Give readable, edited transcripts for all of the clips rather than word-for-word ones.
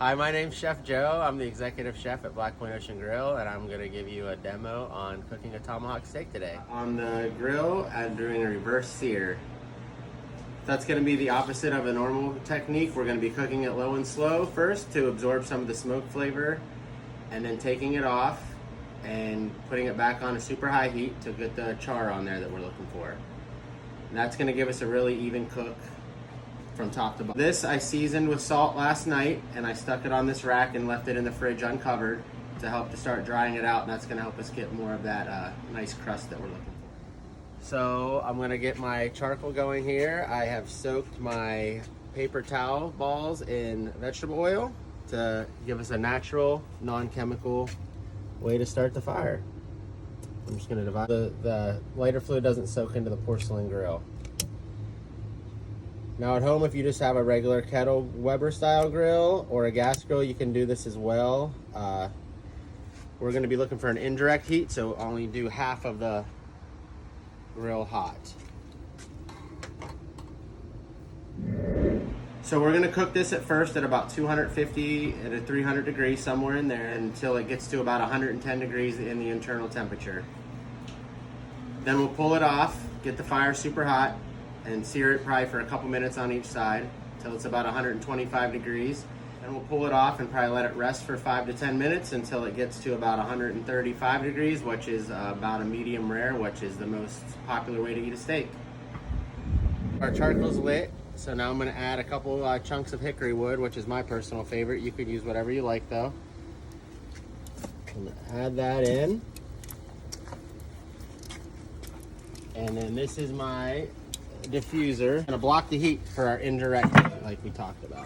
Hi, my name's Chef Joe. I'm the executive chef at Black Point Ocean Grill, and I'm going to give you a demo on cooking a tomahawk steak today. On the grill, I'm doing a reverse sear. That's going to be the opposite of a normal technique. We're going to be cooking it low and slow first to absorb some of the smoke flavor, and then taking it off and putting it back on a super high heat to get the char on there that we're looking for. And that's going to give us a really even cook from top to bottom. This I seasoned with salt last night, and I stuck it on this rack and left it in the fridge uncovered to help to start drying it out, and that's going to help us get more of that nice crust that we're looking for. So I'm going to get my charcoal going here. I have soaked my paper towel balls in vegetable oil to give us a natural, non-chemical way to start the fire. I'm just going to divide the lighter fluid doesn't soak into the porcelain grill. Now at home, if you just have a regular kettle Weber style grill or a gas grill, you can do this as well. We're going to be looking for an indirect heat, so only do half of the grill hot. So we're going to cook this at first at about 250 to 300 degrees, somewhere in there, until it gets to about 110 degrees in the internal temperature. Then we'll pull it off, get the fire super hot, and sear it probably for a couple minutes on each side until it's about 125 degrees. Then we'll pull it off and probably let it rest for 5 to 10 minutes until it gets to about 135 degrees, which is about a medium rare, which is the most popular way to eat a steak. Our charcoal's lit, so now I'm going to add a couple chunks of hickory wood, which is my personal favorite. You could use whatever you like though. I'm going to add that in. And then this is my diffuser. I'm gonna block the heat for our indirect heat like we talked about.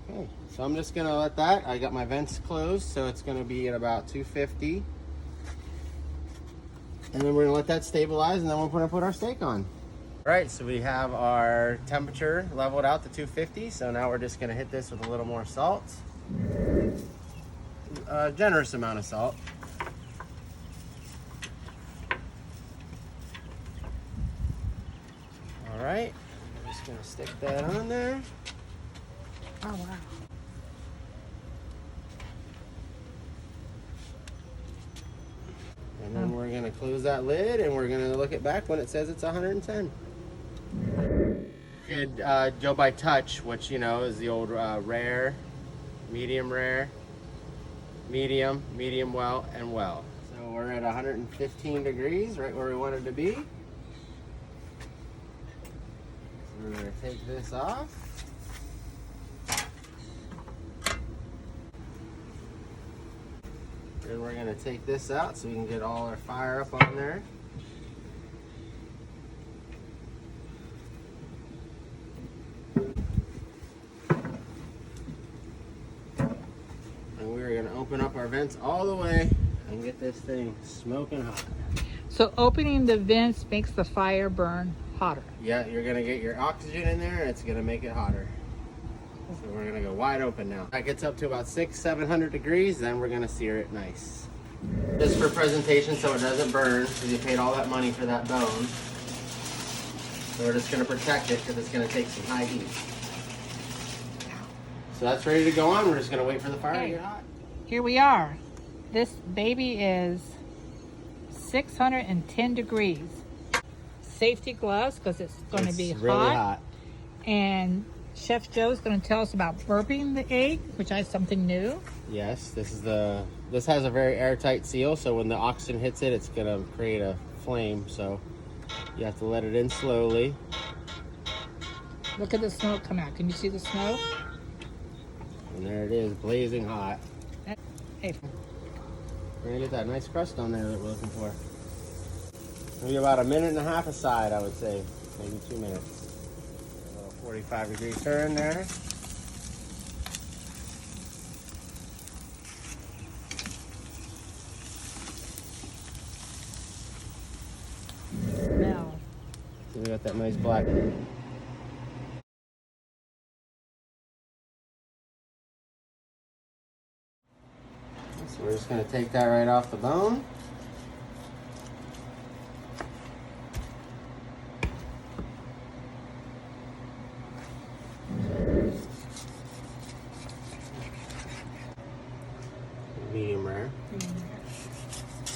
Okay, so I'm just gonna let that, I got my vents closed, so it's gonna be at about 250. And then we're gonna let that stabilize, and then we're gonna put our steak on. All right, so we have our temperature leveled out to 250, so now we're just gonna hit this with a little more salt. A generous amount of salt. All right, I'm just gonna stick that on there. Oh, wow. And then we're gonna close that lid, and we're gonna look it back when it says it's 110. You could go by touch, which you know is the old rare, medium well, and well. So we're at 115 degrees, right where we wanted to be. So we're gonna take this off. And we're gonna take this out so we can get all our fire up on there. And we're gonna open up our vents all the way and get this thing smoking hot. So opening the vents makes the fire burn hotter. Yeah, you're gonna get your oxygen in there and it's gonna make it hotter. So we're gonna go wide open now. That gets up to about 600-700 degrees, then we're gonna sear it nice. Just for presentation so it doesn't burn, because you paid all that money for that bone. So we're just gonna protect it because it's gonna take some high heat. So that's ready to go on. We're just gonna wait for the fire to get hot. Here we are. This baby is 610 degrees. Safety gloves because it's going to be really hot. And Chef Joe's going to tell us about burping the egg, which is something new. Yes, this has a very airtight seal, so when the oxygen hits it, it's gonna create a flame. So you have to let it in slowly. Look at the smoke come out. Can you see the smoke? And there it is, blazing hot. Hey. We're gonna get that nice crust on there that we're looking for. Maybe about 1.5 minutes aside, I would say. Maybe 2 minutes. A little 45-degree turn there. Smell. So we got that nice black. So we're just going to take that right off the bone.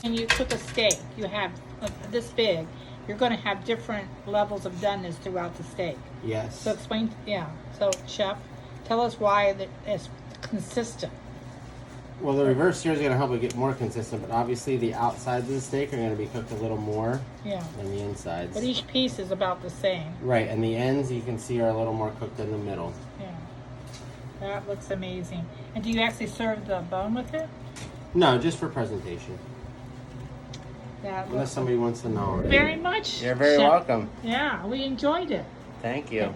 When you cook a steak, you have this big. You're going to have different levels of doneness throughout the steak. Yes. So explain, yeah. So chef, tell us why it's consistent. Well, the reverse sear is going to help it get more consistent, but obviously the outsides of the steak are going to be cooked a little more than the insides. But each piece is about the same. Right, and the ends you can see are a little more cooked in the middle. Yeah. That looks amazing. And do you actually serve the bone with it? No, just for presentation. Unless somebody wants to know. Very much. You're very Chef. welcome. Yeah, we enjoyed it. Thank you.